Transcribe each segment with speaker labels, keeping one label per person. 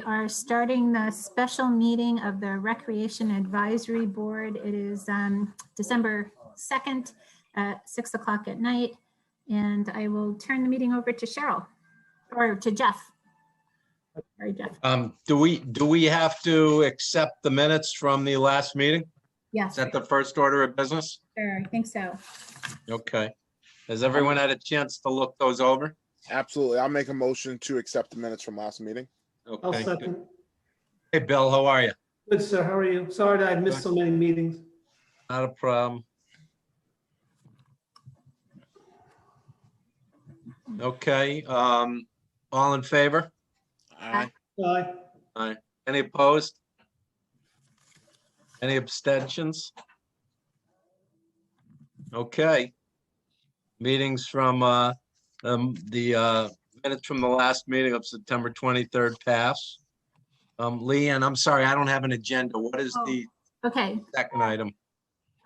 Speaker 1: Are starting the special meeting of the Recreation Advisory Board. It is December 2nd at 6 o'clock at night. And I will turn the meeting over to Cheryl or to Jeff. Sorry, Jeff.
Speaker 2: Do we have to accept the minutes from the last meeting?
Speaker 1: Yes,
Speaker 2: Is that the first order of business?
Speaker 1: sure, I think so.
Speaker 2: Okay. Has everyone had a chance to look those over?
Speaker 3: Absolutely. I'll make a motion to accept the minutes from last meeting.
Speaker 4: I'll
Speaker 2: Okay.
Speaker 4: second.
Speaker 2: Hey, Bill, how are you?
Speaker 4: Good, sir. How are you? Sorry that I missed so many meetings.
Speaker 2: Not a problem. Okay, all in favor?
Speaker 3: Aye.
Speaker 4: Aye.
Speaker 2: Any opposed? Any abstentions? Okay. Meetings from the minutes from the last meeting of September 23rd pass. Leanne, I'm sorry, I don't have an agenda. What is the
Speaker 1: Okay,
Speaker 2: second item?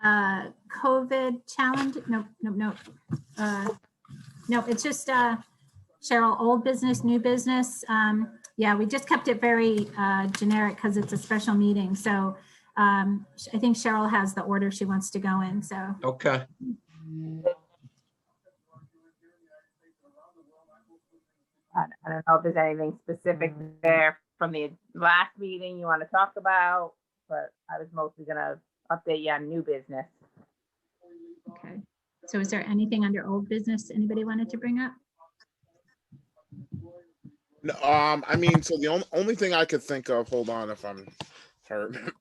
Speaker 1: COVID challenge. No. No, it's just Cheryl, old business, new business. Yeah, we just kept it very generic because it's a special meeting. So I think Cheryl has the order she wants to go in. So
Speaker 2: Okay.
Speaker 5: I don't know if there's anything specific there from the last meeting you want to talk about, but I was mostly gonna update you on new business.
Speaker 1: okay. So is there anything under old business anybody wanted to bring up?
Speaker 3: No, I mean, so the only thing I could think of, hold on, if I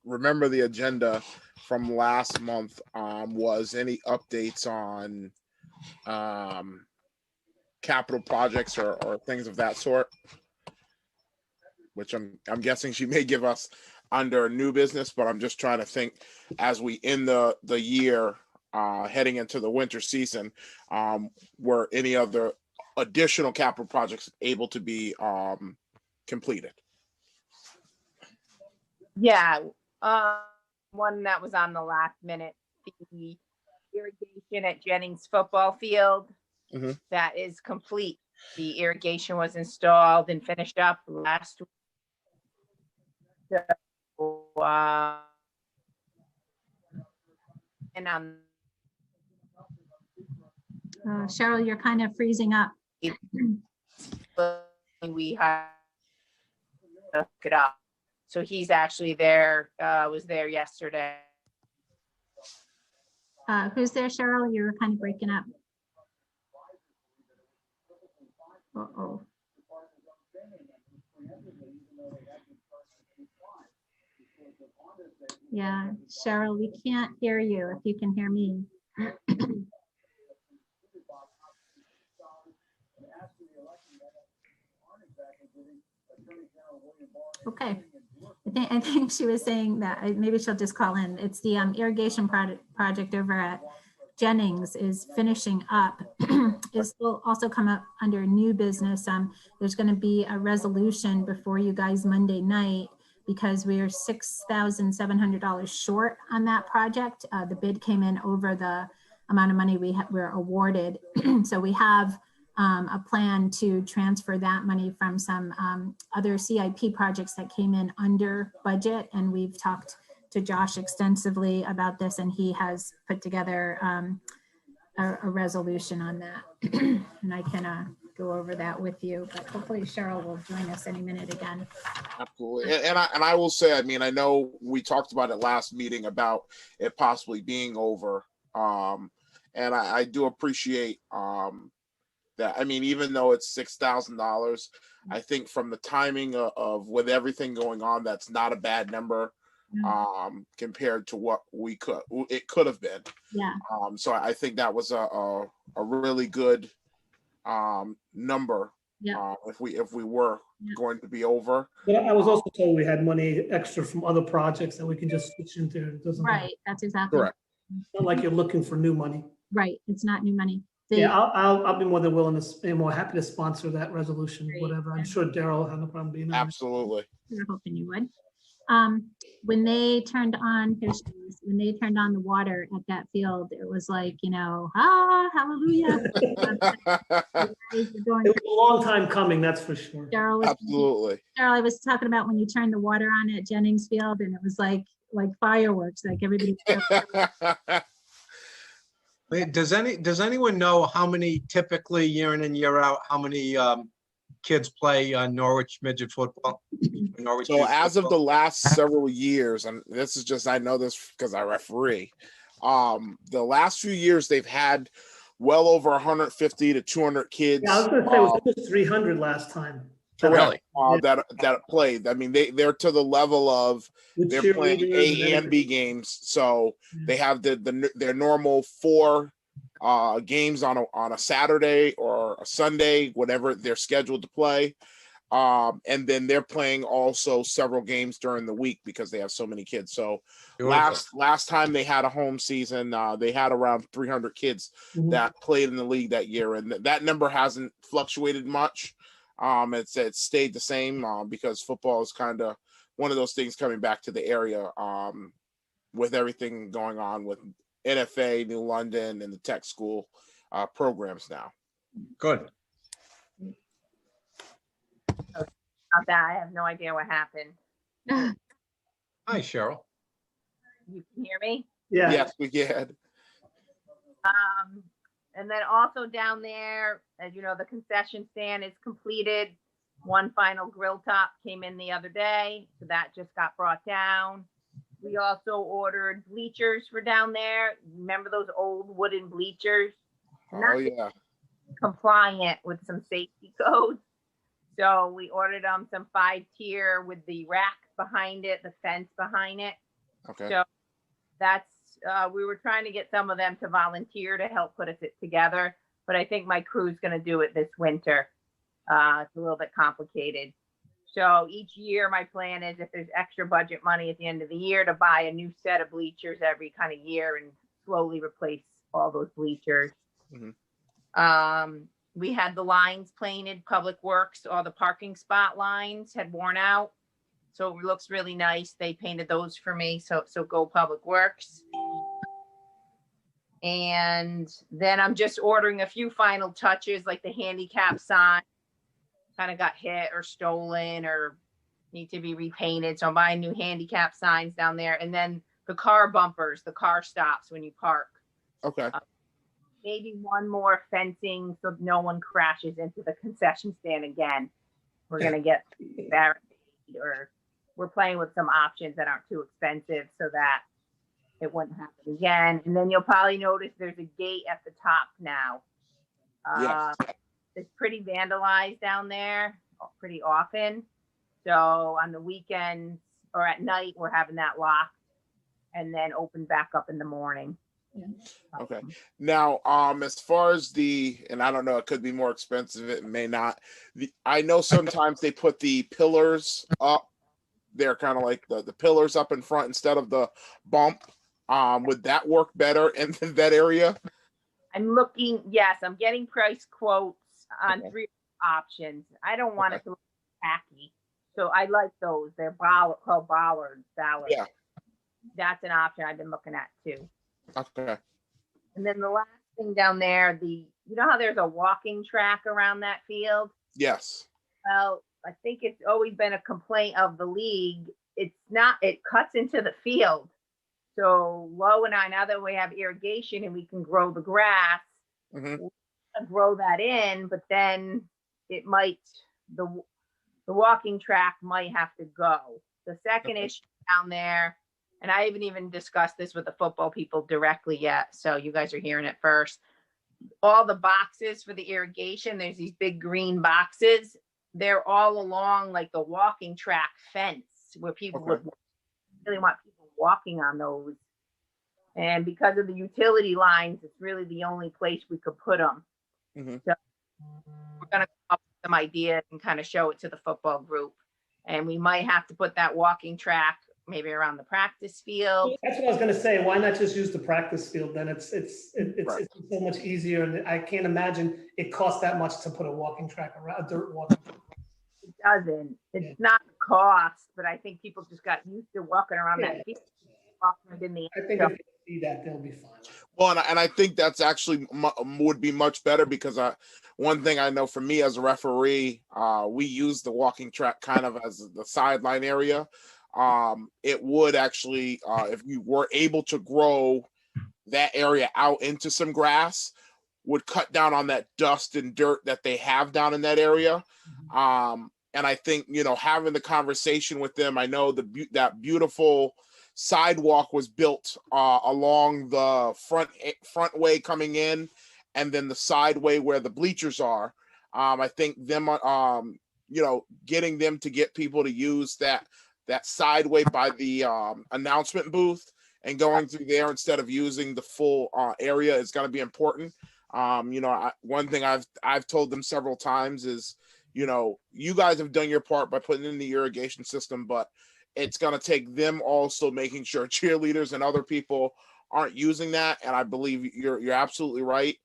Speaker 3: remember the agenda from last month, was any updates on capital projects or things of that sort, which I'm guessing she may give us under new business, but I'm just trying to think as we end the year, heading into the winter season, were any other additional capital projects able to be completed?
Speaker 5: Yeah, one that was on the last minute, the irrigation at Jennings football field,
Speaker 3: Mhm.
Speaker 5: that is complete. The irrigation was installed and finished up last week. So, and
Speaker 1: Cheryl, you're kind of freezing up.
Speaker 5: we had to hook it up. So he's actually there, was there yesterday.
Speaker 1: Who's there, Cheryl? You're kind of breaking up. Uh-oh. Yeah, Cheryl, we can't hear you if you can hear me. Okay, I think she was saying that maybe she'll just call in. It's the irrigation project over at Jennings is finishing up. This will also come up under new business. There's going to be a resolution before you guys Monday night because we are $6,700 short on that project. The bid came in over the amount of money we're awarded. So we have a plan to transfer that money from some other CIP projects that came in under budget. And we've talked to Josh extensively about this, and he has put together a resolution on that. And I can go over that with you, but hopefully Cheryl will join us any minute again.
Speaker 3: Absolutely. And I will say, I mean, I know we talked about it last meeting about it possibly being over. And I do appreciate that. I mean, even though it's $6,000, I think from the timing of with everything going on, that's not a bad number compared to what it could have been.
Speaker 1: Yeah.
Speaker 3: So I think that was a really good number.
Speaker 1: Yeah.
Speaker 3: If we were going to be over.
Speaker 4: But I was also told we had money extra from other projects that we can just switch into. It doesn't.
Speaker 1: Right. That's exactly
Speaker 3: Correct.
Speaker 4: It's not like you're looking for new money.
Speaker 1: right. It's not new money.
Speaker 4: Yeah, I'll be more than willing to, be more happy to sponsor that resolution,
Speaker 1: Great.
Speaker 4: whatever. I'm sure Daryl will have no problem being on it.
Speaker 3: Absolutely.
Speaker 1: We were hoping you would. When they turned on, when they turned on the water at that field, it was like, hallelujah.
Speaker 4: It was a long time coming, that's for sure.
Speaker 3: Absolutely.
Speaker 1: Cheryl, I was talking about when you turned the water on at Jennings Field, and it was like fireworks, like everybody.
Speaker 2: Wait, does anyone know how many typically year in and year out, how many kids play Norwich midget football? Norwich
Speaker 3: So
Speaker 2: youth
Speaker 3: as of the
Speaker 2: football?
Speaker 3: last several years, and this is just, I know this because I referee, the last few years they've had well over 150 to 200 kids.
Speaker 4: Yeah, I was gonna say, it was 300 last time.
Speaker 2: Really?
Speaker 3: That played. I mean, they're to the level of
Speaker 4: With
Speaker 3: they're playing
Speaker 4: cheerleaders
Speaker 3: A and B games, so they have their normal 4 games on a Saturday or a Sunday, whatever they're scheduled to play. And then they're playing also several games during the week because they have so many kids. So last time they had a home season, they had around 300 kids that played in the league that year, and that number hasn't fluctuated much. It's stayed the same because football is kind of one of those things coming back to the area with everything going on with NFA, New London, and the tech school programs now.
Speaker 2: Good.
Speaker 5: About that, I have no idea what happened.
Speaker 2: Hi, Cheryl.
Speaker 5: You can hear me?
Speaker 4: Yeah.
Speaker 3: Yes, we did.
Speaker 5: And then also down there, as you know, the concession stand is completed. One final grill top came in the other day, so that just got brought down. We also ordered bleachers for down there. Remember those old wooden bleachers?
Speaker 3: Oh yeah.
Speaker 5: Compliant with some safety codes. So we ordered some 5-tier with the rack behind it, the fence behind it.
Speaker 3: Okay.
Speaker 5: So that's, we were trying to get some of them to volunteer to help put it together, but I think my crew's going to do it this winter. It's a little bit complicated. So each year, my plan is if there's extra budget money at the end of the year to buy a new set of bleachers every kind of year and slowly replace all those bleachers. We had the lines painted, Public Works, all the parking spot lines had worn out. So it looks really nice. They painted those for me. So go Public Works. And then I'm just ordering a few final touches, like the handicap sign kind of got hit or stolen or need to be repainted. So I'm buying new handicap signs down there. And then the car bumpers, the car stops when you park.
Speaker 3: Okay.
Speaker 5: Maybe one more fencing so no one crashes into the concession stand again. We're going to get barricade, or we're playing with some options that aren't too expensive so that it wouldn't happen again. And then you'll probably notice there's a gate at the top now.
Speaker 3: Yes.
Speaker 5: It's pretty vandalized down there pretty often. So on the weekends or at night, we're having that locked and then open back up in the morning.
Speaker 3: Okay. Now, as far as and I don't know, it could be more expensive. It may not. I know sometimes they put the pillars up. They're kind of like the pillars up in front instead of the bump. Would that work better in that area?
Speaker 5: I'm looking. Yes, I'm getting price quotes on 3 options. I don't want it to look tacky, so I like those. They're called bollards.
Speaker 3: Yeah.
Speaker 5: That's an option I've been looking at too.
Speaker 3: Okay.
Speaker 5: And then the last thing down there, you know how there's a walking track around that field?
Speaker 3: Yes.
Speaker 5: Well, I think it's always been a complaint of the league. It cuts into the field. So Lo and I, now that we have irrigation and we can grow the grass, we'll grow that in, but then it might, the walking track might have to go. The second issue down there, and I haven't even discussed this with the football people directly yet, so you guys are hearing it first. All the boxes for the irrigation, there's these big green boxes. They're all along like the walking track fence where people would really want people walking on those. And because of the utility lines, it's really the only place we could put them. So we're going to come up with some ideas and kind of show it to the football group. And we might have to put that walking track maybe around the practice field.
Speaker 4: That's what I was going to say. Why not just use the practice field? Then it's so much easier. And I can't imagine it costs that much to put a walking track around, a dirt walking track.
Speaker 5: doesn't. It's not cost, but I think people just got used to walking around
Speaker 4: Yeah.
Speaker 5: that field. Walking in the
Speaker 4: I think if they see that, they'll be fine.
Speaker 3: Well, and I think that's actually would be much better because one thing I know for me as a referee, we use the walking track kind of as the sideline area. It would actually, if you were able to grow that area out into some grass, would cut down on that dust and dirt that they have down in that area. And I think, having the conversation with them, I know that beautiful sidewalk was built along the front way coming in, and then the side way where the bleachers are. I think them, getting them to get people to use that side way by the announcement booth and going through there instead of using the full area is going to be important. One thing I've told them several times is, you guys have done your part by putting in the irrigation system, but it's going to take them also making sure cheerleaders and other people aren't using that. And I believe you're absolutely right.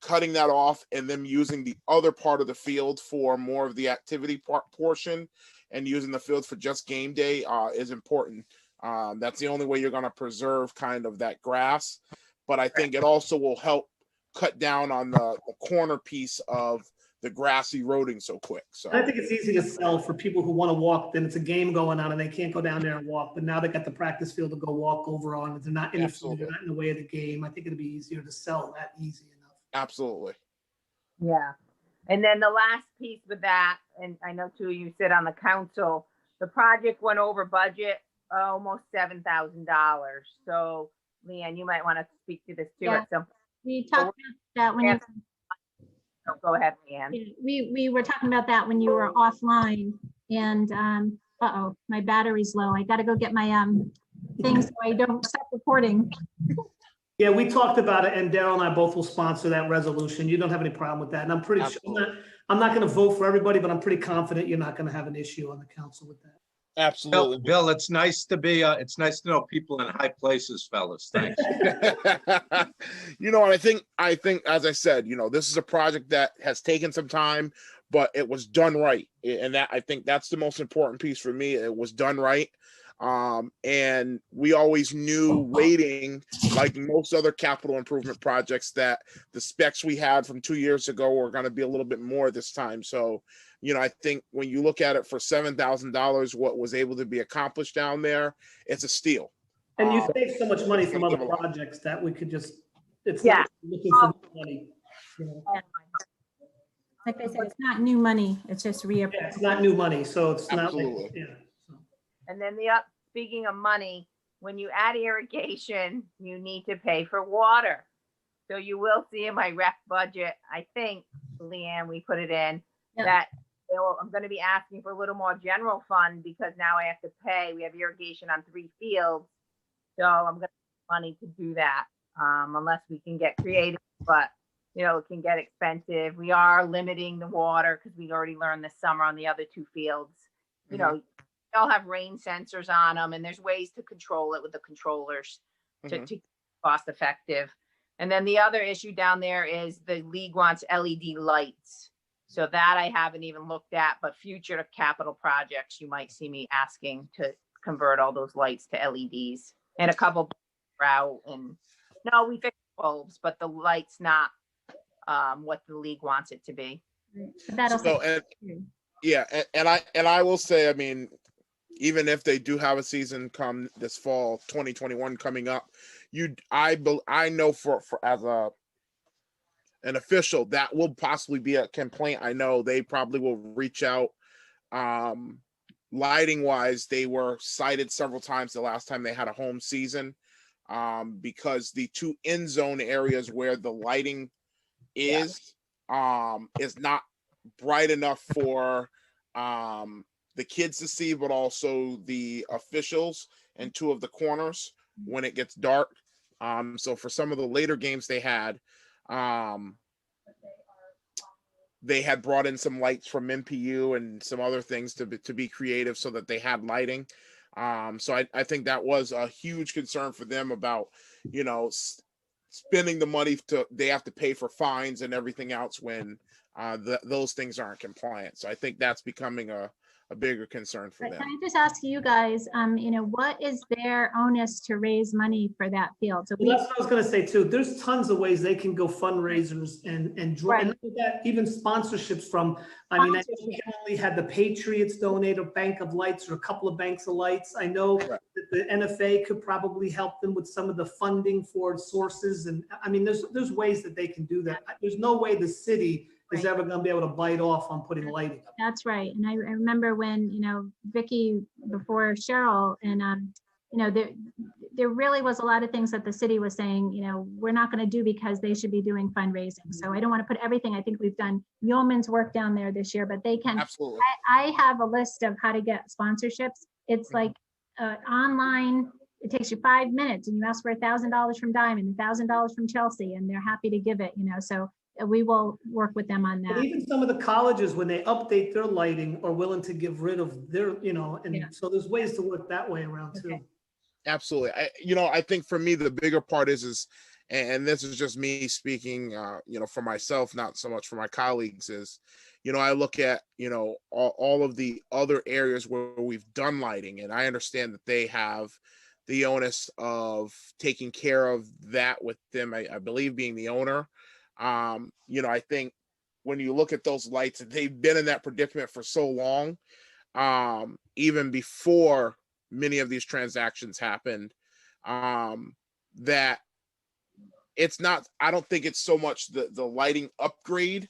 Speaker 3: Cutting that off and them using the other part of the field for more of the activity portion and using the field for just game day is important. That's the only way you're going to preserve kind of that grass. But I think it also will help cut down on the corner piece of the grass eroding so quick. So
Speaker 4: I think it's easy to sell for people who want to walk. Then it's a game going on and they can't go down there and walk. But now they got the practice field to go walk over on. And they're not in the field, they're not in the way of the game. I think it'd be easier to sell that easy enough.
Speaker 3: Absolutely.
Speaker 5: Yeah. And then the last piece with that, and I know two of you sit on the council, the project went over budget almost $7,000. So Leanne, you might want to speak to this too
Speaker 1: Yeah.
Speaker 5: at some point.
Speaker 1: We talked about that when you,
Speaker 5: So go ahead, Leanne.
Speaker 1: we were talking about that when you were offline, and uh-oh, my battery's low. I gotta go get my things so I don't stop recording.
Speaker 4: Yeah, we talked about it, and Daryl and I both will sponsor that resolution. You don't have any problem with that, and I'm pretty sure, I'm not going to vote for everybody, but I'm pretty confident you're not going to have an issue on the council with that.
Speaker 3: Absolutely.
Speaker 2: Bill, it's nice to know people in high places, fellas. Thanks.
Speaker 3: And I think, as I said, this is a project that has taken some time, but it was done right. And I think that's the most important piece for me. It was done right. And we always knew waiting, like most other capital improvement projects, that the specs we had from 2 years ago were going to be a little bit more this time. So, I think when you look at it for $7,000, what was able to be accomplished down there, it's a steal.
Speaker 4: And you save so much money from other projects that we could just, it's
Speaker 5: Yeah.
Speaker 4: not looking for money.
Speaker 1: Like I said, it's not new money, it's just
Speaker 4: Yeah, it's not new money, so it's not like,
Speaker 3: Absolutely.
Speaker 4: so.
Speaker 5: And then speaking of money, when you add irrigation, you need to pay for water. So you will see in my rec budget, I think, Leanne, we put it in, that I'm going to be asking for a little more general fund because now I have to pay. We have irrigation on 3 fields. So I'm going to have money to do that unless we can get creative. But, it can get expensive. We are limiting the water because we already learned this summer on the other 2 fields. They all have rain sensors on them, and there's ways to control it with the controllers to cost effective. And then the other issue down there is the league wants LED lights. So that I haven't even looked at, but future capital projects, you might see me asking to convert all those lights to LEDs, and a couple out. And no, we fixed bulbs, but the light's not what the league wants it to be.
Speaker 1: That'll
Speaker 3: So, and I will say, I mean, even if they do have a season come this fall, 2021 coming up, I know for as an official that will possibly be a complaint. I know they probably will reach out. Lighting wise, they were cited several times the last time they had a home season because the 2 end zone areas where the lighting is not bright enough for the kids to see, but also the officials and 2 of the corners when it gets dark. So for some of the later games they had brought in some lights from MPU and some other things to be creative so that they had lighting. So I think that was a huge concern for them about, spending the money they have to pay for fines and everything else when those things aren't compliant. So I think that's becoming a bigger concern for
Speaker 1: But
Speaker 3: them.
Speaker 1: can I just ask you guys, what is their onus to raise money for that field? So
Speaker 4: Well, that's what I was gonna say too. There's tons of ways they can go fundraisers and draw, and
Speaker 1: Right.
Speaker 4: look at that, even sponsorships from, I mean, I know
Speaker 1: Sponsorship.
Speaker 4: Kelly had the Patriots donate a bank of lights or a couple of banks of lights. I know
Speaker 3: Right.
Speaker 4: that the NFA could probably help them with some of the funding for sources. And I mean, there's ways that they can do that. There's no way the city is
Speaker 1: Right.
Speaker 4: ever gonna be able to bite off on putting lighting up.
Speaker 1: That's right. And I remember when, Vicky before Cheryl and, there really was a lot of things that the city was saying, we're not going to do because they should be doing fundraising. So I don't want to put everything. I think we've done yeoman's work down there this year, but they can.
Speaker 3: Absolutely.
Speaker 1: I have a list of how to get sponsorships. It's like online. It takes you 5 minutes and you ask for $1,000 from Diamond, $1,000 from Chelsea, and they're happy to give it, so we will work with them on
Speaker 4: And
Speaker 1: that.
Speaker 4: even some of the colleges, when they update their lighting, are willing to give rid of their,
Speaker 1: Yeah.
Speaker 4: and so there's ways to work that way around too.
Speaker 1: Okay.
Speaker 3: Absolutely. I think for me, the bigger part is, and this is just me speaking, for myself, not so much for my colleagues, is, I look at, all of the other areas where we've done lighting, and I understand that they have the onus of taking care of that with them, I believe being the owner. I think when you look at those lights, they've been in that predicament for so long, even before many of these transactions happened, that it's not, I don't think it's so much the lighting upgrade,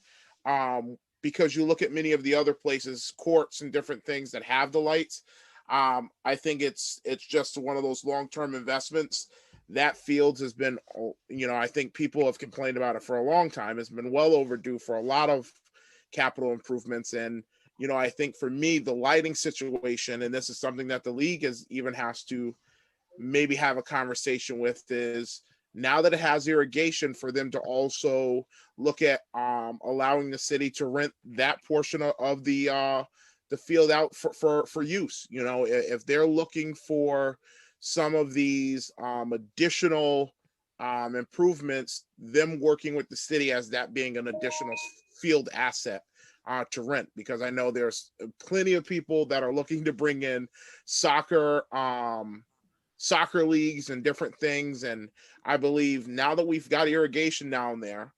Speaker 3: because you look at many of the other places, courts and different things that have the lights. I think it's just one of those long-term investments. That fields has been, I think people have complained about it for a long time. It's been well overdue for a lot of capital improvements. And, I think for me, the lighting situation, and this is something that the league has to maybe have a conversation with, is now that it has irrigation, for them to also look at allowing the city to rent that portion of the field out for use. If they're looking for some of these additional improvements, them working with the city as that being an additional field asset to rent, because I know there's plenty of people that are looking to bring in soccer leagues and different things. And I believe now that we've got irrigation down there,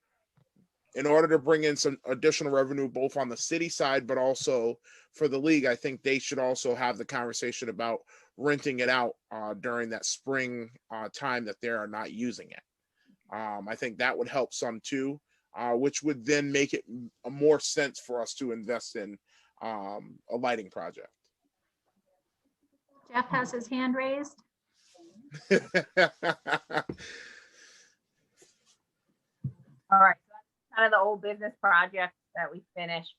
Speaker 3: in order to bring in some additional revenue, both on the city side, but also for the league, I think they should also have the conversation about renting it out during that spring time that they are not using it. I think that would help some too, which would then make it more sense for us to invest in a lighting project.
Speaker 1: Jeff has his hand raised.
Speaker 5: All right, so that's kind of the old business project that we finished.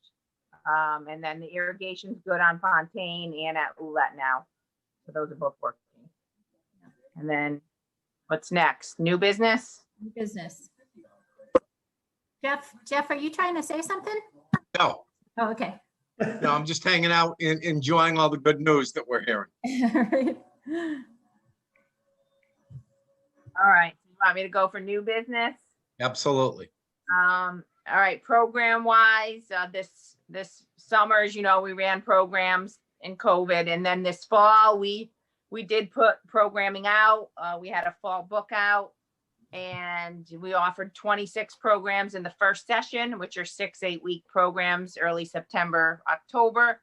Speaker 5: And then the irrigation's good on Fontaine and at Oulette now. So those are both working. And then what's next? New business?
Speaker 1: Business. Jeff, are you trying to say something?
Speaker 2: No,
Speaker 1: Oh, okay.
Speaker 2: no, I'm just hanging out and enjoying all the good news that we're hearing.
Speaker 5: All right, you want me to go for new business?
Speaker 2: Absolutely.
Speaker 5: All right, program wise, this summer, as you know, we ran programs in COVID, and then this fall we did put programming out. We had a fall book out, and we offered 26 programs in the first session, which are 6 8-week programs, early September, October.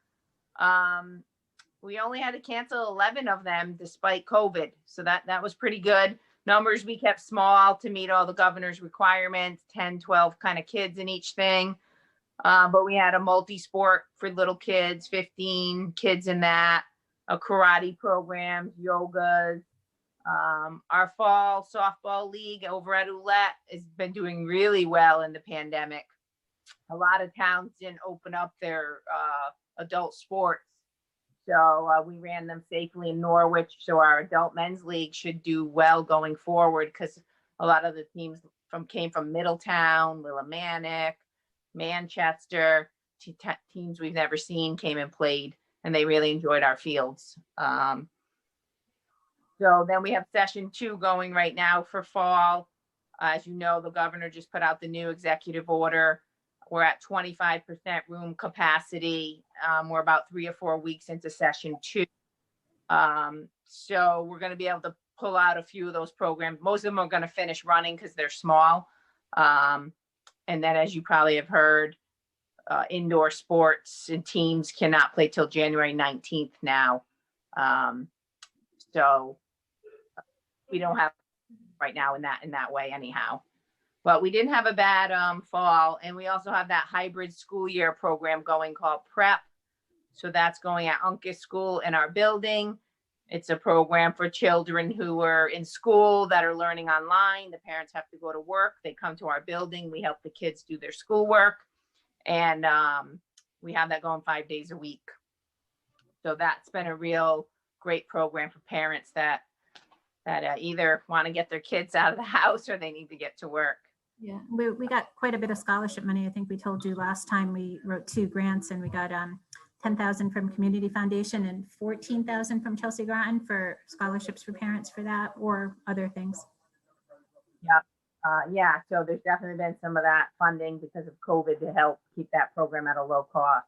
Speaker 5: We only had to cancel 11 of them despite COVID, so that was pretty good. Numbers we kept small to meet all the governor's requirements, 10, 12 kind of kids in each thing. But we had a multi-sport for little kids, 15 kids in that, a karate program, yogas. Our fall softball league over at Oulette has been doing really well in the pandemic. A lot of towns didn't open up their adult sports. So we ran them safely in Norwich. So our adult men's league should do well going forward, because a lot of the teams came from Middletown, Willimantic, Manchester. Teams we've never seen came and played, and they really enjoyed our fields. So then we have session 2 going right now for fall. As you know, the governor just put out the new executive order We're at 25% room capacity. We're about 3 or 4 weeks into session 2. So we're going to be able to pull out a few of those programs. Most of them are going to finish running because they're small. And then, as you probably have heard, indoor sports and teams cannot play till January 19th now. So we don't have right now in that way anyhow. But we didn't have a bad fall. And we also have that hybrid school year program going called PrEP. So that's going at Uncas School in our building. It's a program for children who are in school that are learning online. The parents have to go to work. They come to our building. We help the kids do their schoolwork. And we have that going 5 days a week. So that's been a real great program for parents that either want to get their kids out of the house or they need to get to work.
Speaker 1: Yeah, we got quite a bit of scholarship money. I think we told you last time we wrote 2 grants, and we got 10,000 from Community Foundation and 14,000 from Chelsea Groton for scholarships for parents for that or other things.
Speaker 5: Yeah, so there's definitely been some of that funding because of COVID to help keep that program at a low cost.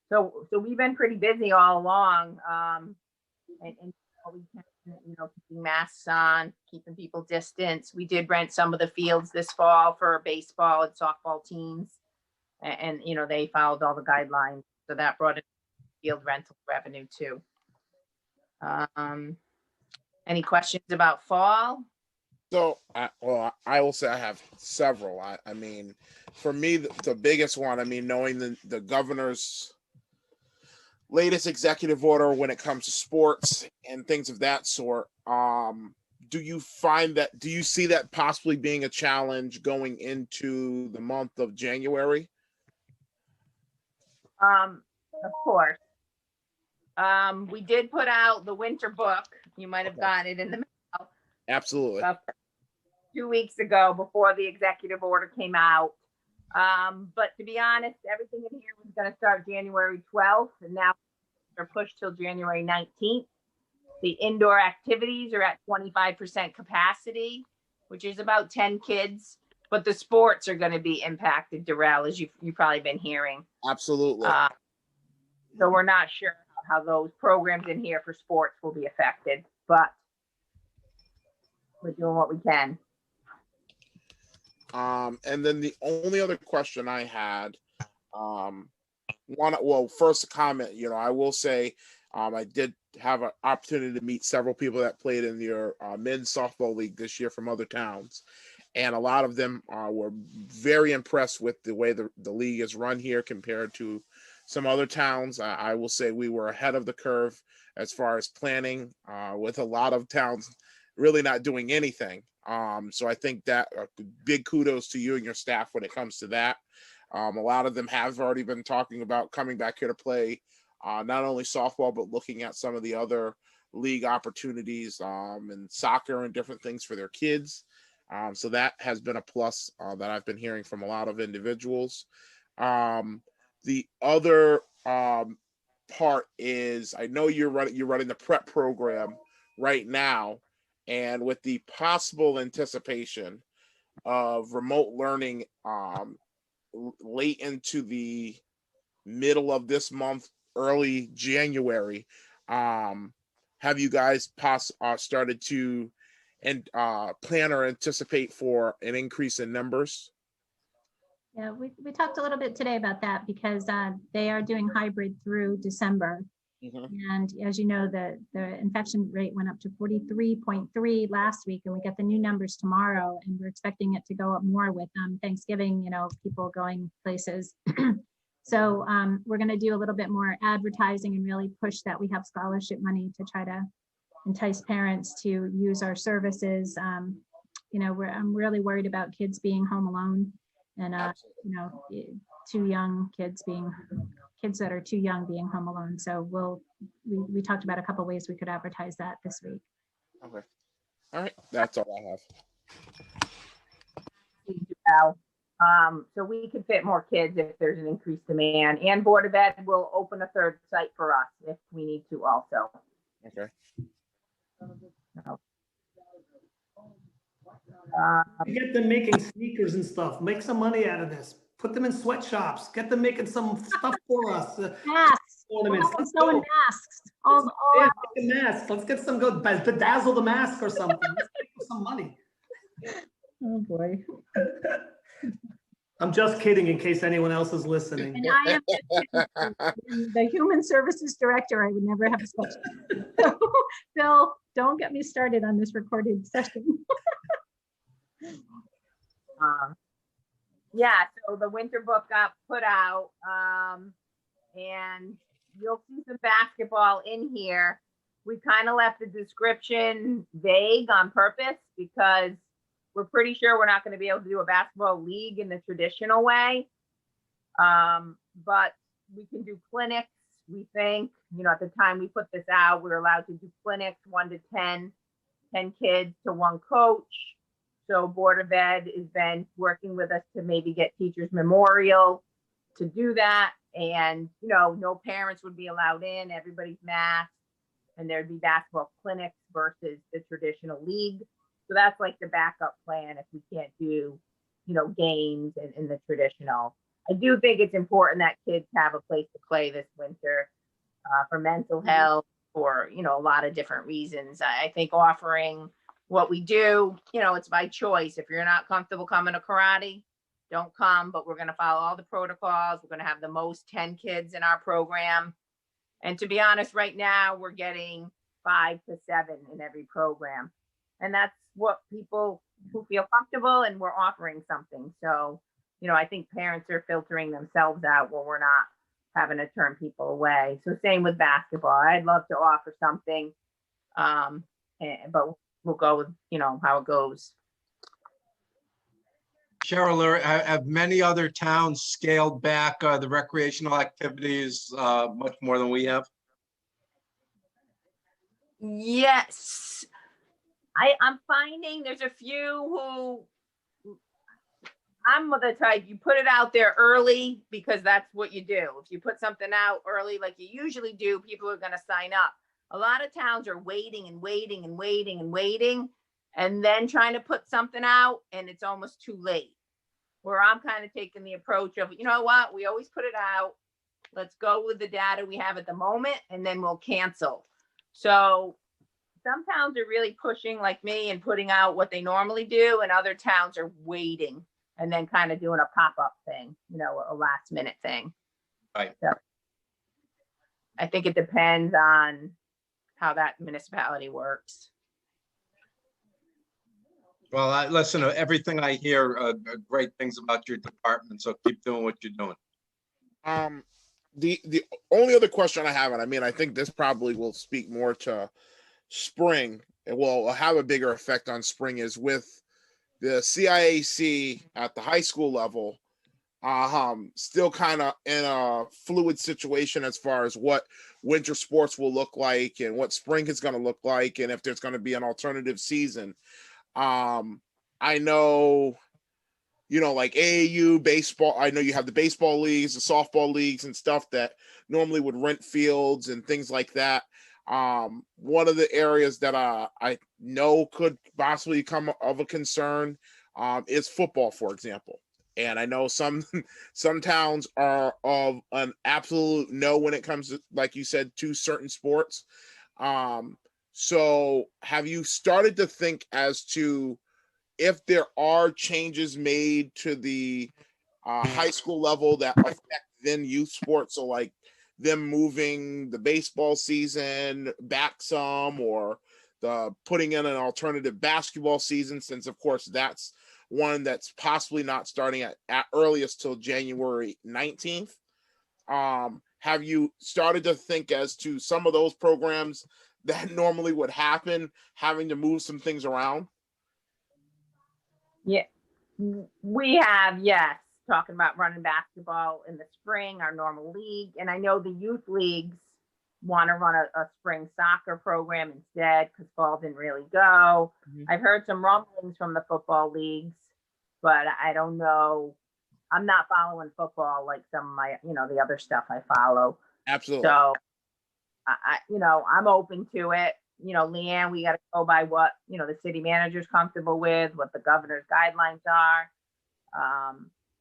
Speaker 5: So we've been pretty busy all along, and we can, keeping masks on, keeping people distance. We did rent some of the fields this fall for baseball and softball teams, and they followed all the guidelines, so that brought in field rental revenue too. Any questions about fall?
Speaker 3: So, I will say I have several. I mean, for me, the biggest one, I mean, knowing the governor's latest executive order when it comes to sports and things of that sort, do you see that possibly being a challenge going into the month of January?
Speaker 5: Of course. We did put out the winter book. You might have gotten it in the mail.
Speaker 3: Absolutely.
Speaker 5: 2 weeks ago before the executive order came out. But to be honest, everything in here was going to start January 12th, and now they're pushed till January 19th. The indoor activities are at 25% capacity, which is about 10 kids. But the sports are going to be impacted, Darrell, as you've probably been hearing.
Speaker 3: Absolutely.
Speaker 5: So we're not sure how those programs in here for sports will be affected, but we're doing what we can.
Speaker 3: And then the only other question I had, first a comment, I will say, I did have an opportunity to meet several people that played in your men's softball league this year from other towns. And a lot of them were very impressed with the way the league is run here compared to some other towns. I will say we were ahead of the curve as far as planning, with a lot of towns really not doing anything. So I think that big kudos to you and your staff when it comes to that. A lot of them have already been talking about coming back here to play not only softball, but looking at some of the other league opportunities and soccer and different things for their kids. So that has been a plus that I've been hearing from a lot of individuals. The other part is, I know you're running the prep program right now, and with the possible anticipation of remote learning late into the middle of this month, early January, have you guys started to plan or anticipate for an increase in numbers?
Speaker 1: Yeah, we talked a little bit today about that because they are doing hybrid through December. Mm-hmm. And as you know, the infection rate went up to 43.3 last week, and we get the new numbers tomorrow, and we're expecting it to go up more with Thanksgiving, people going places. So we're going to do a little bit more advertising and really push that we have scholarship money to try to entice parents to use our services. I'm really worried about kids being home alone, and too young kids that are too young being home alone. So we talked about a couple ways we could advertise that this week.
Speaker 3: Okay. All right. That's all I
Speaker 5: have. So we can fit more kids if there's an increased demand, and Board of Ed will open a third site for us if we need to also.
Speaker 3: Okay.
Speaker 4: Get them making sneakers and stuff. Make some money out of this. Put them in sweatshops. Get them making some stuff for us.
Speaker 1: Masks.
Speaker 4: Ornaments.
Speaker 1: All
Speaker 4: Let's
Speaker 1: sewing
Speaker 4: go.
Speaker 1: masks. All
Speaker 4: Yeah,
Speaker 1: out.
Speaker 4: get the mask. Let's get some good bedazzle the mask or something. Let's make some money.
Speaker 1: Oh, boy.
Speaker 4: I'm just kidding in case anyone else is listening.
Speaker 1: And I am the human services director. I would never have such. Bill, don't get me started on this recorded session.
Speaker 5: Yeah, so the winter book got put out, and you'll see some basketball in here. We kind of left the description vague on purpose because we're pretty sure we're not going to be able to do a basketball league in the traditional way. But we can do clinics. We think, at the time we put this out, we're allowed to do clinics, 1 to 10 kids to 1 coach. So Board of Ed has been working with us to maybe get Teachers Memorial to do that. And, no parents would be allowed in, everybody's masked, and there'd be basketball clinics versus the traditional league. So that's like the backup plan if we can't do, games in the traditional. I do think it's important that kids have a place to play this winter for mental health, or, a lot of different reasons. I think offering what we do, it's by choice. If you're not comfortable coming to karate, don't come, but we're going to follow all the protocols. We're going to have the most 10 kids in our program. And to be honest, right now we're getting 5 to 7 in every program. And that's what people who feel comfortable, and we're offering something. So, I think parents are filtering themselves out when we're not having to turn people away. So same with basketball. I'd love to offer something, but we'll go with, how it goes.
Speaker 2: Cheryl, have many other towns scaled back the recreational activities much more than we have?
Speaker 5: Yes. I'm finding there's a few who, I'm the type, you put it out there early because that's what you do. If you put something out early, like you usually do, people are going to sign up. A lot of towns are waiting and waiting and waiting and waiting, and then trying to put something out, and it's almost too late. Where I'm kind of taking the approach of, you know what, we always put it out. Let's go with the data we have at the moment, and then we'll cancel. So some towns are really pushing like me and putting out what they normally do, and other towns are waiting and then kind of doing a pop-up thing, a last minute thing.
Speaker 2: Right.
Speaker 5: So I think it depends on how that municipality works.
Speaker 2: Well, listen, everything I hear are great things about your department, so keep doing what you're doing.
Speaker 3: The only other question I have, and I think this probably will speak more to spring, and will have a bigger effect on spring, is with the CIAC at the high school level, still kind of in a fluid situation as far as what winter sports will look like and what spring is going to look like, and if there's going to be an alternative season. I know, like AAU baseball, I know you have the baseball leagues, the softball leagues and stuff that normally would rent fields and things like that. One of the areas that I know could possibly come of a concern is football, for example. And I know some towns are of an absolute no when it comes to, like you said, to certain sports. So have you started to think as to if there are changes made to the high school level that affect then youth sports? So like them moving the baseball season back some, or the putting in an alternative basketball season, since of course that's one that's possibly not starting at earliest till January 19th. Have you started to think as to some of those programs that normally would happen, having to move some things around?
Speaker 5: Yeah, we have, yes, talking about running basketball in the spring, our normal league. And I know the youth leagues want to run a spring soccer program instead because fall didn't really go. Mm-hmm. I've heard some rumblings from the football leagues, but I don't know. I'm not following football like some of my, the other stuff I follow.
Speaker 3: Absolutely.
Speaker 5: So, I'm open to it. Leanne, we got to go by what, the city manager's comfortable with, what the governor's guidelines are.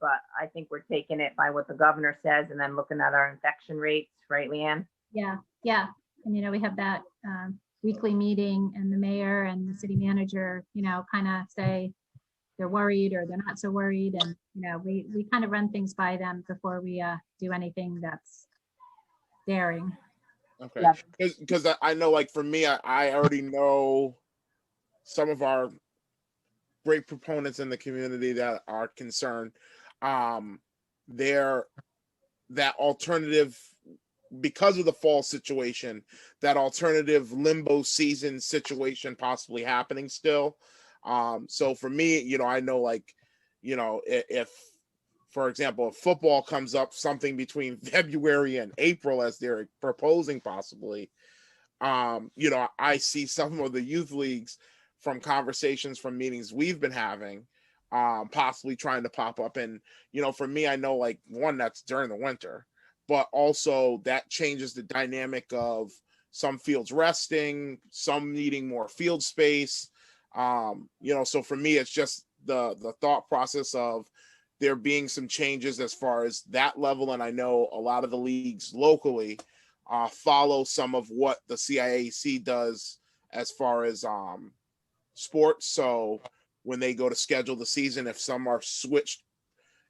Speaker 5: but I think we're taking it by what the governor says and then looking at our infection rates, right, Leanne?
Speaker 1: Yeah, yeah. And, we have that weekly meeting and the mayor and the city manager, kind of say they're worried or they're not so worried. And, we kind of run things by them before we do anything that's daring.
Speaker 3: Okay.
Speaker 5: Yeah.
Speaker 3: Because I know, like, for me, I already know some of our great proponents in the community that are concerned. They're that alternative, because of the fall situation, that alternative limbo season situation possibly happening still. So for me, I know, like, if, for example, if football comes up something between February and April, as they're proposing possibly, I see some of the youth leagues from conversations from meetings we've been having, possibly trying to pop up. And, for me, I know, like, one, that's during the winter, but also that changes the dynamic of some fields resting, some needing more field space. So for me, it's just the thought process of there being some changes as far as that level. And I know a lot of the leagues locally follow some of what the CIAC does as far as sports. So when they go to schedule the season, if some are switched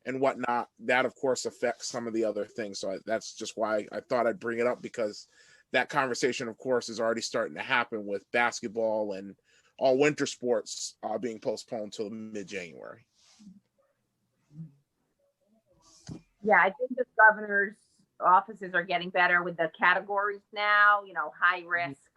Speaker 3: and whatnot, that of course affects some of the other things. So that's just why I thought I'd bring it up, because that conversation, of course, is already starting to happen with basketball and all winter sports being postponed till mid-January.
Speaker 5: Yeah, I think the governor's offices are getting better with the categories now, high risk,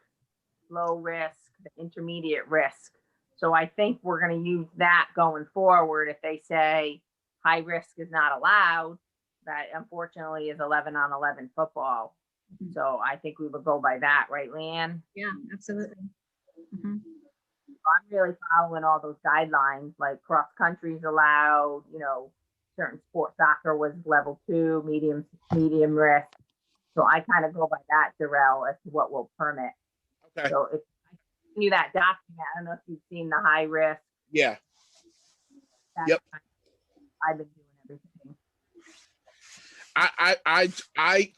Speaker 5: low risk, the intermediate risk. So I think we're going to use that going forward. If they say high risk is not allowed, that unfortunately is 11 on 11 football. So I think we would go by that, right, Leanne?
Speaker 1: Yeah, absolutely. Mhm.
Speaker 5: I'm really following all those guidelines, like cross country is allowed, certain sports, soccer was level 2, medium risk. So I kind of go by that, Darrell, as to what we'll permit.
Speaker 3: Okay.
Speaker 5: So if I continue that document, I don't know if you've seen the high risk.
Speaker 3: Yeah.
Speaker 5: That's
Speaker 3: Yep.
Speaker 5: I've been doing everything.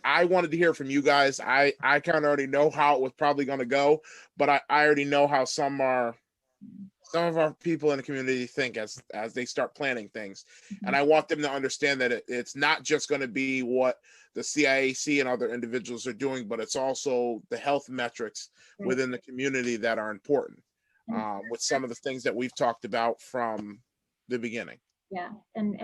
Speaker 3: I wanted to hear from you guys. I kind of already know how it was probably going to go, but I already know how some of our people in the community think as they start planning things. And I want them to understand that it's not just going to be what the CIAC and other individuals are doing, but it's also the health metrics within the community that are important, with some of the things that we've talked about from the beginning.
Speaker 1: Yeah, and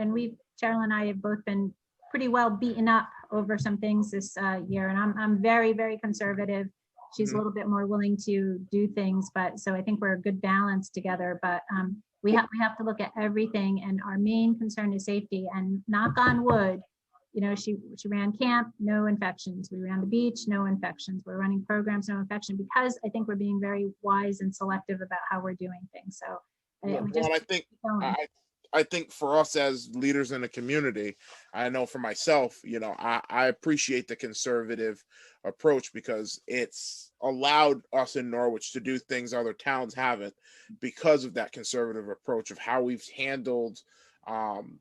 Speaker 1: Cheryl and I have both been pretty well beaten up over some things this year, and I'm very, very conservative. She's a little bit more willing to do things, but so I think we're a good balance together. But we have to look at everything, and our main concern is safety. And knock on wood, she ran camp, no infections. We ran the beach, no infections. We're running programs, no infection, because I think we're being very wise and selective about how we're doing things. So
Speaker 3: I think for us as leaders in the community, I know for myself, I appreciate the conservative approach, because it's allowed us in Norwich to do things other towns haven't, because of that conservative approach of how we've handled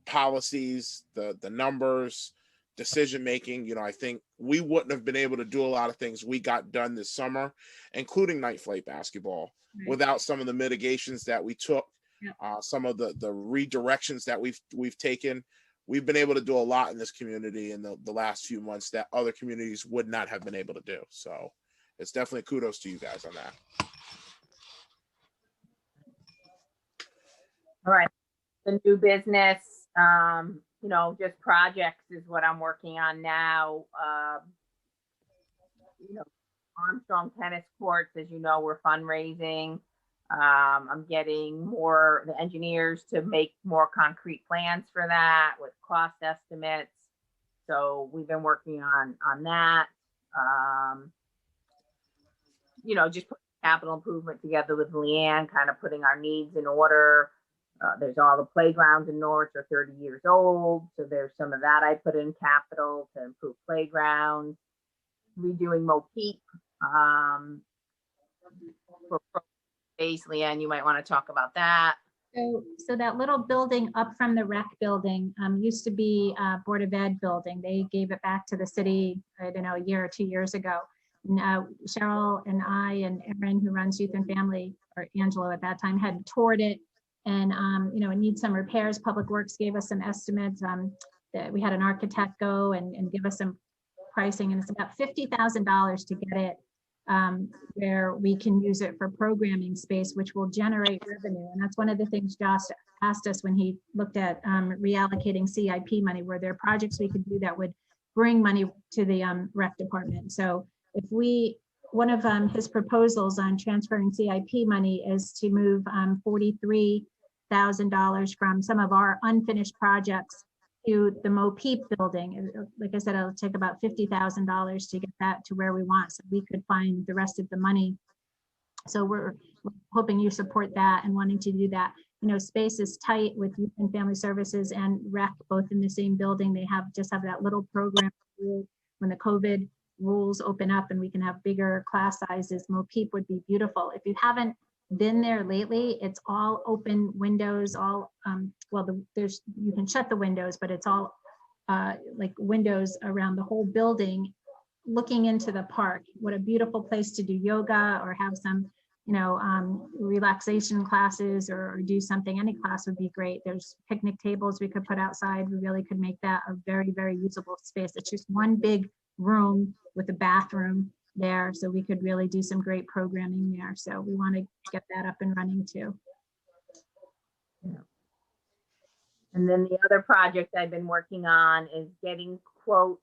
Speaker 3: policies, the numbers, decision making. I think we wouldn't have been able to do a lot of things we got done this summer, including night flight basketball, without some of the mitigations that we took. Some of the redirections that we've taken. We've been able to do a lot in this community in the last few months that other communities would not have been able to do. So it's definitely kudos to you guys on that.
Speaker 5: All right. The new business, just projects is what I'm working on now. Armstrong tennis courts, as you know, we're fundraising. I'm getting the engineers to make more concrete plans for that with cost estimates. So we've been working on that. Just putting capital improvement together with Leanne, kind of putting our needs in order. There's all the playgrounds in Norwich are 30 years old. So there's some of that I put in capital to improve playgrounds. Redoing Mopeak for space. Leanne, you might want to talk about that.
Speaker 1: So that little building up from the rec building used to be a Board of Ed building. They gave it back to the city, I don't know, a year or 2 years ago. And, Cheryl and I and Erin, who runs Youth and Family, or Angelo at that time, had toured it. And, it needs some repairs. Public Works gave us some estimates. That we had an architect go and give us some pricing, and it's about $50,000 to get it where we can use it for programming space, which will generate revenue. And that's one of the things Josh asked us when he looked at reallocating CIP money, where there are projects we could do that would bring money to the rec department. So if one of his proposals on transferring CIP money is to move $43,000 from some of our unfinished projects to the MoPeep building. Like I said, it'll take about $50,000 to get that to where we want, so we could find the rest of the money. So we're hoping you support that and wanting to do that. Space is tight with Youth and Family Services and rec both in the same building. They just have that little program when the COVID rules open up and we can have bigger class sizes. MoPeep would be beautiful. If you haven't been there lately, it's all open windows, all you can shut the windows, but it's all like windows around the whole building looking into the park. What a beautiful place to do yoga or have some relaxation classes or do something. Any class would be great. There's picnic tables we could put outside. We really could make that a very, very usable space. It's just one big room with a bathroom there, so we could really do some great programming there. So we want to get that up and running too.
Speaker 5: Yeah. And then the other project I've been working on is getting quotes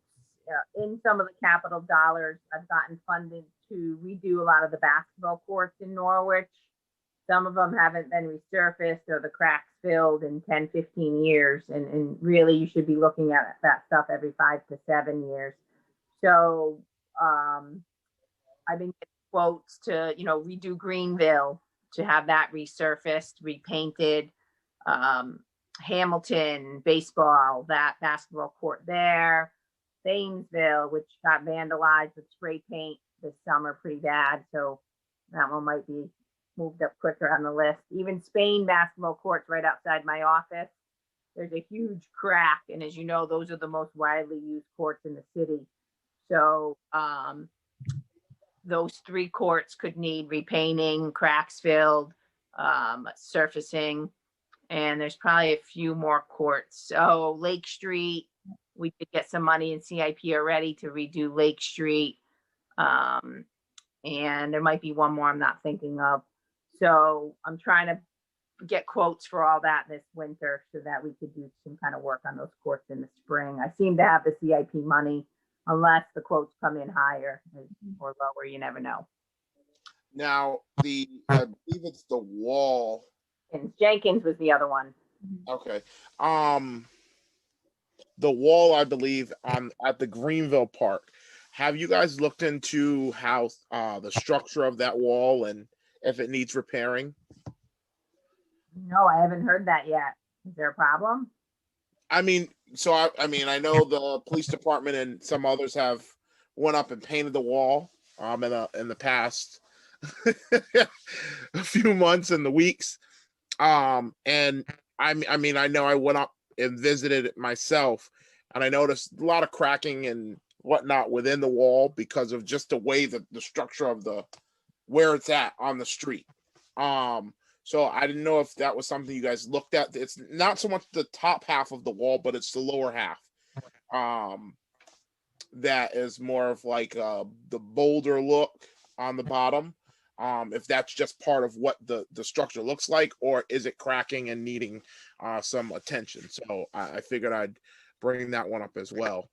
Speaker 5: in some of the capital dollars. I've gotten funded to redo a lot of the basketball courts in Norwich. Some of them haven't been resurfaced or the cracks filled in 10, 15 years. And really you should be looking at that stuff every 5 to 7 years. So I've been getting quotes to, redo Greenville, to have that resurfaced, repainted. Hamilton baseball, that basketball court there. Thamesville, which got vandalized with spray paint this summer pretty bad. So that one might be moved up quicker on the list. Even Spain basketball courts right outside my office. There's a huge crack. And as you know, those are the most widely used courts in the city. So those 3 courts could need repainting, cracks filled, surfacing, and there's probably a few more courts. So Lake Street, we could get some money in CIP already to redo Lake Street. And there might be one more I'm not thinking of. So I'm trying to get quotes for all that this winter so that we could do some kind of work on those courts in the spring. I seem to have the CIP money unless the quotes come in higher or lower, you never know.
Speaker 3: Now, I believe it's the wall.
Speaker 5: And Jenkins was the other one.
Speaker 3: Okay. The wall, I believe, at the Greenville Park. Have you guys looked into how the structure of that wall and if it needs repairing?
Speaker 5: No, I haven't heard that yet. Is there a problem?
Speaker 3: I mean, I know the police department and some others have went up and painted the wall in the past a few months and the weeks. And I know I went up and visited it myself, and I noticed a lot of cracking and whatnot within the wall because of just the way that the structure of where it's at on the street. So I didn't know if that was something you guys looked at. It's not so much the top half of the wall, but it's the lower half. That is more of like the boulder look on the bottom. If that's just part of what the structure looks like, or is it cracking and needing some attention? So I figured I'd bring that one up as well.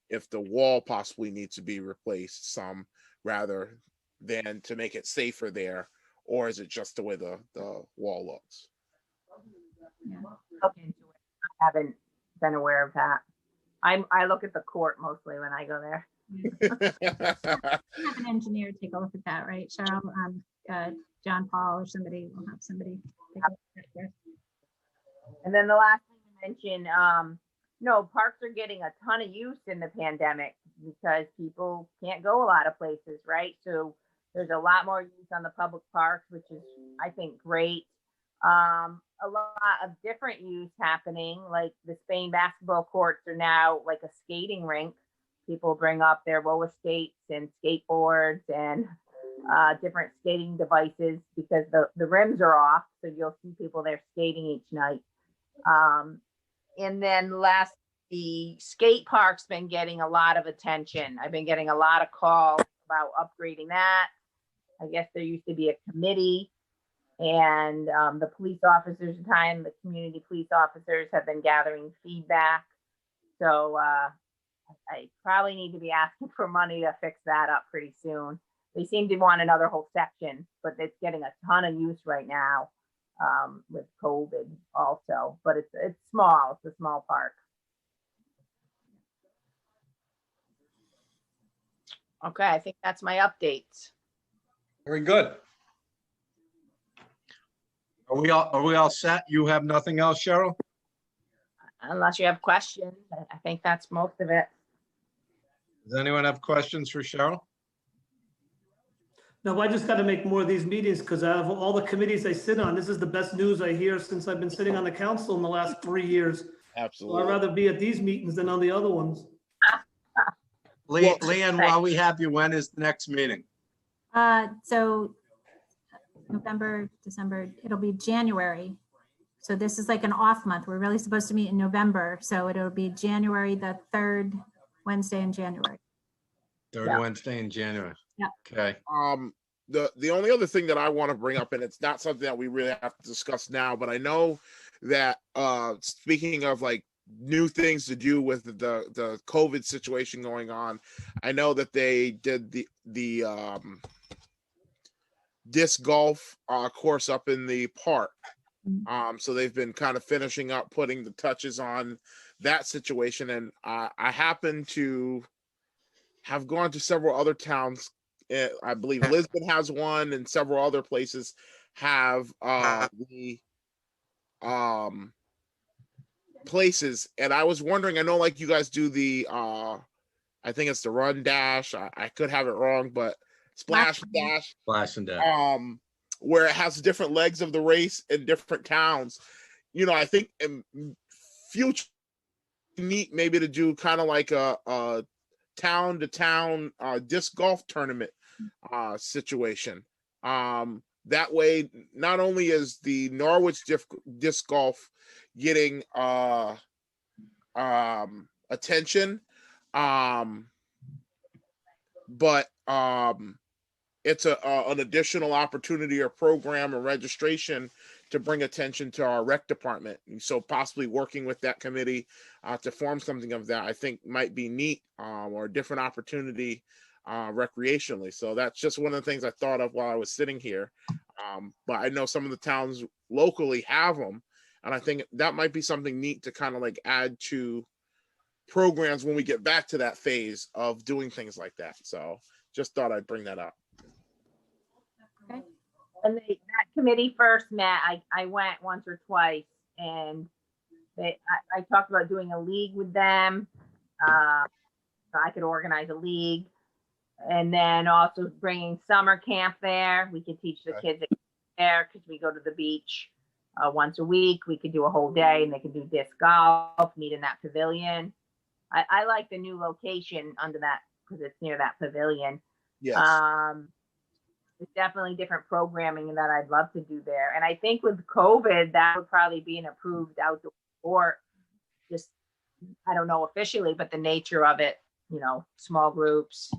Speaker 3: If the wall possibly needs to be replaced some rather than to make it safer there, or is it just the way the wall looks?
Speaker 5: Yeah. Look into it. I haven't been aware of that. I look at the court mostly when I go there.
Speaker 1: Have an engineer take a look at that, right, Cheryl? John Paul or somebody will have somebody take a look at that.
Speaker 5: And then the last thing to mention, parks are getting a ton of use in the pandemic because people can't go a lot of places, right? So there's a lot more use on the public parks, which is, I think, great. A lot of different use happening, like the Spain basketball courts are now like a skating rink. People bring up their roller skates and skateboards and different skating devices because the rims are off. So you'll see people there skating each night. And then the skate park's been getting a lot of attention. I've been getting a lot of calls about upgrading that. I guess there used to be a committee, and the police officers at the time, the community police officers have been gathering feedback. So I probably need to be asking for money to fix that up pretty soon. They seem to want another whole section, but it's getting a ton of use right now with COVID also. But it's small. It's a small park. Okay, I think that's my updates.
Speaker 2: Very good. Are we all set? You have nothing else, Cheryl?
Speaker 5: Unless you have questions, I think that's most of it.
Speaker 2: Does anyone have questions for Cheryl?
Speaker 4: No, I just got to make more of these meetings because out of all the committees I sit on, this is the best news I hear since I've been sitting on the council in the last 3 years. So
Speaker 3: Absolutely.
Speaker 4: I'd rather be at these meetings than on the other ones.
Speaker 2: Leanne, while we have you, when is the next meeting?
Speaker 1: So November, December, it'll be January. So this is like an off month. We're really supposed to meet in November. So it'll be January, the 3rd Wednesday in January.
Speaker 2: Third
Speaker 5: Yeah.
Speaker 2: Wednesday in January.
Speaker 1: Yeah.
Speaker 2: Okay.
Speaker 3: The only other thing that I want to bring up, and it's not something that we really have to discuss now, but I know that speaking of like new things to do with the COVID situation going on, I know that they did the disc golf course up in the park. So they've been kind of finishing up putting the touches on that situation, and I happen to have gone to several other towns. I believe Lisbon has one, and several other places have the places. And I was wondering, I know like you guys do the I think it's the run dash. I could have it wrong, but splash dash.
Speaker 2: Splash and dash.
Speaker 3: Where it has different legs of the race in different towns. You know, I think in future neat maybe to do kind of like a town to town disc golf tournament situation. That way, not only is the Norwich disc golf getting attention, but it's an additional opportunity or program or registration to bring attention to our rec department. And so possibly working with that committee to form something of that, I think might be neat or a different opportunity recreationally. So that's just one of the things I thought of while I was sitting here. But I know some of the towns locally have them. And I think that might be something neat to kind of like add to programs when we get back to that phase of doing things like that. So just thought I'd bring that up.
Speaker 5: When that committee first met, I went once or twice, and I talked about doing a league with them. So I could organize a league, and then also bringing summer camp there. We could teach the kids there because we go to the beach once a week. We could do a whole day, and they could do disc golf, meet in that pavilion. I like the new location under that because it's near that pavilion.
Speaker 3: Yes.
Speaker 5: It's definitely different programming that I'd love to do there. And I think with COVID, that would probably be an approved outdoor sport. Just, I don't know officially, but the nature of it, you know, small groups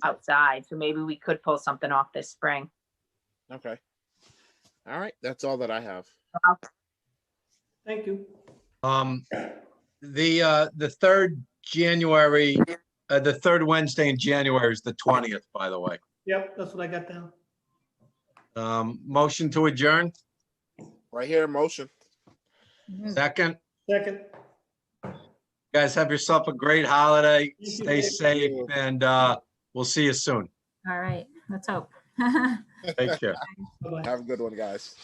Speaker 5: outside. So maybe we could pull something off this spring.
Speaker 3: Okay. All right. That's all that I have.
Speaker 4: Thank you.
Speaker 2: The third January, the third Wednesday in January is the 20th, by the way.
Speaker 4: Yep, that's what I got down.
Speaker 2: Motion to adjourn,
Speaker 3: Right here, motion.
Speaker 2: second.
Speaker 4: Second.
Speaker 2: Guys, have yourself a great holiday.
Speaker 4: You
Speaker 2: Stay
Speaker 4: too.
Speaker 2: safe, and we'll see you soon.
Speaker 1: All right, let's hope.
Speaker 2: Take care.
Speaker 4: Bye-bye.
Speaker 3: Have a good one, guys.